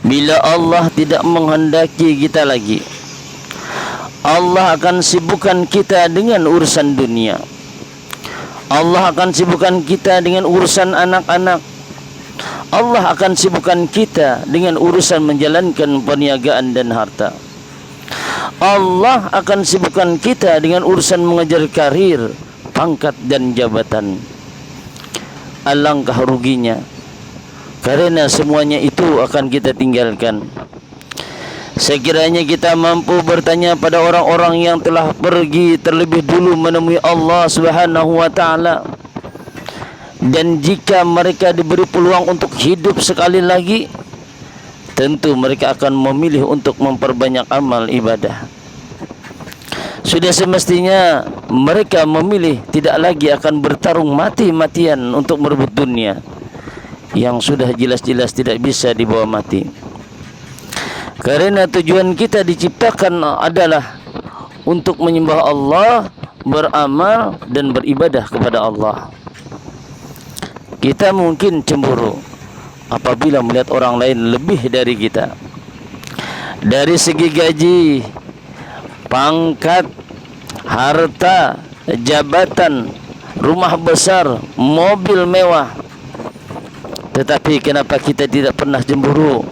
Bila Allah tidak menghendaki kita lagi, Allah akan sibukkan kita dengan urusan dunia. Allah akan sibukkan kita dengan urusan anak-anak. Allah akan sibukkan kita dengan urusan menjalankan perniagaan dan harta. Allah akan sibukkan kita dengan urusan mengejar karir, pangkat dan jabatan. Alangkah ruginya, karena semuanya itu akan kita tinggalkan. Sekiranya kita mampu bertanya pada orang-orang yang telah pergi terlebih dulu menemui Allah Subhanahu wa taala, dan jika mereka diberi peluang untuk hidup sekali lagi, tentu mereka akan memilih untuk memperbanyak amal ibadah. Sudah semestinya mereka memilih tidak lagi akan bertarung mati-matian untuk merebut dunia yang sudah jelas-jelas tidak bisa dibawa mati. Karena tujuan kita diciptakan adalah untuk menyembah Allah, beramal dan beribadah kepada Allah. Kita mungkin cemburu apabila melihat orang lain lebih dari kita, dari segi gaji, pangkat, harta, jabatan, rumah besar, mobil mewah. Tetapi kenapa kita tidak pernah cemburu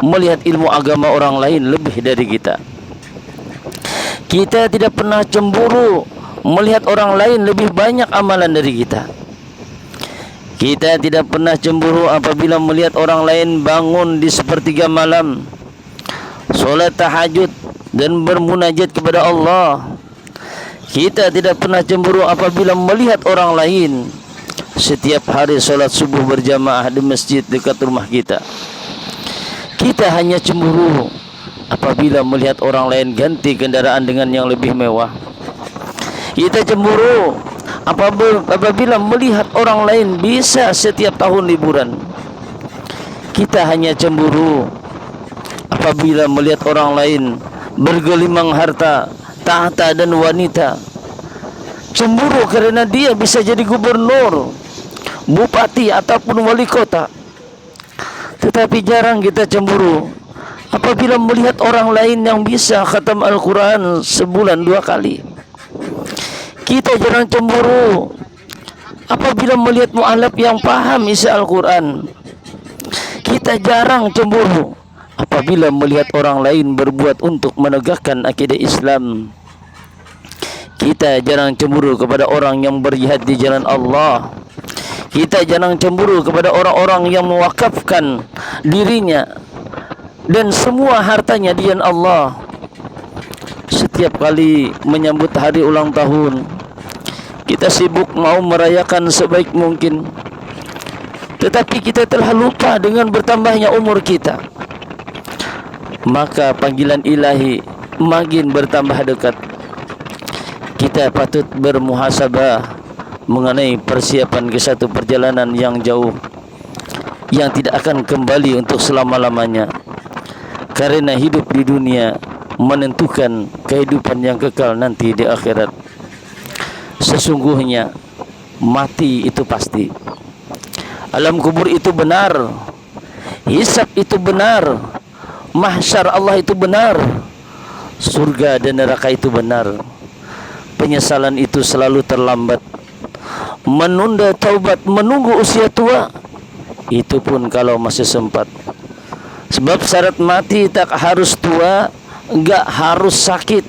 melihat ilmu agama orang lain lebih dari kita? Kita tidak pernah cemburu melihat orang lain lebih banyak amalan dari kita. Kita tidak pernah cemburu apabila melihat orang lain bangun di sepertiga malam, solat tahajud dan bermunajat kepada Allah. Kita tidak pernah cemburu apabila melihat orang lain setiap hari solat subuh berjamaah di masjid dekat rumah kita. Kita hanya cemburu apabila melihat orang lain ganti kendaraan dengan yang lebih mewah. Kita cemburu apabila melihat orang lain bisa setiap tahun liburan. Kita hanya cemburu apabila melihat orang lain bergelimang harta, tahta dan wanita. Cemburu karena dia bisa jadi gubernur, bupati ataupun wali kota. Tetapi jarang kita cemburu apabila melihat orang lain yang bisa khatam Al-Quran sebulan 2 kali. Kita jarang cemburu apabila melihat mu'alaf yang paham isi Al-Quran. Kita jarang cemburu apabila melihat orang lain berbuat untuk menegakkan akidah Islam. Kita jarang cemburu kepada orang yang berjihad di jalan Allah. Kita jarang cemburu kepada orang-orang yang mewakafkan dirinya dan semua hartanya di jalan Allah. Setiap kali menyambut hari ulang tahun, kita sibuk mau merayakan sebaik mungkin, tetapi kita telah lupa dengan bertambahnya umur kita. Maka panggilan ilahi makin bertambah dekat. Kita patut bermuhasabah mengenai persiapan ke satu perjalanan yang jauh, yang tidak akan kembali untuk selama-lamanya. Karena hidup di dunia menentukan kehidupan yang kekal nanti di akhirat. Sesungguhnya mati itu pasti, alam kubur itu benar, hisab itu benar, mahsyar Allah itu benar, surga dan neraka itu benar. Penyesalan itu selalu terlambat. Menunda taubat, menunggu usia tua, itu pun kalau masih sempat. Sebab syarat mati tak harus tua, enggak harus sakit.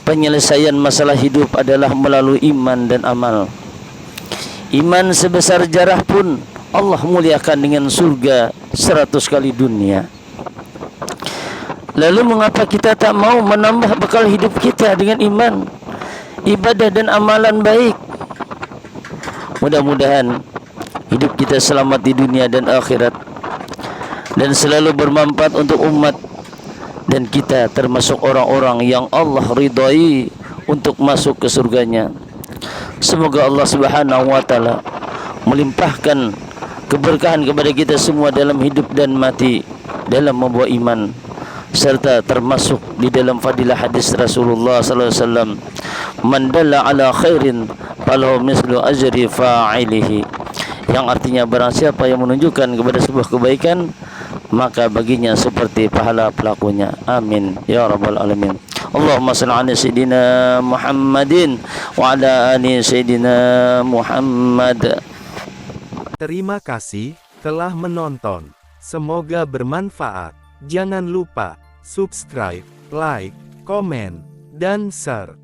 Penyelesaian masalah hidup adalah melalui iman dan amal. Iman sebesar jarah pun Allah muliakan dengan surga 100 kali dunia. Lalu mengapa kita tak mau menambah bekal hidup kita dengan iman, ibadah dan amalan baik? Mudah-mudahan hidup kita selamat di dunia dan akhirat, dan selalu bermanfaat untuk umat, dan kita termasuk orang-orang yang Allah ridhai untuk masuk ke surganya. Semoga Allah Subhanahu wa taala melimpahkan keberkahan kepada kita semua dalam hidup dan mati, dalam membawa iman, serta termasuk di dalam fadilah hadis Rasulullah sallallahu alaihi wasallam, man dalla ala khairin falahu mislu ajri fa'ilihi, yang artinya barang siapa yang menunjukkan kepada sebuah kebaikan, maka baginya seperti pahala pelakunya. Amin ya rabbal alamin. Allahumma shalli ala sayyidina Muhammadin wa ala ali sayyidina Muhammad. Terima kasih telah menonton. Semoga bermanfaat. Jangan lupa subscribe, like, komen, dan share.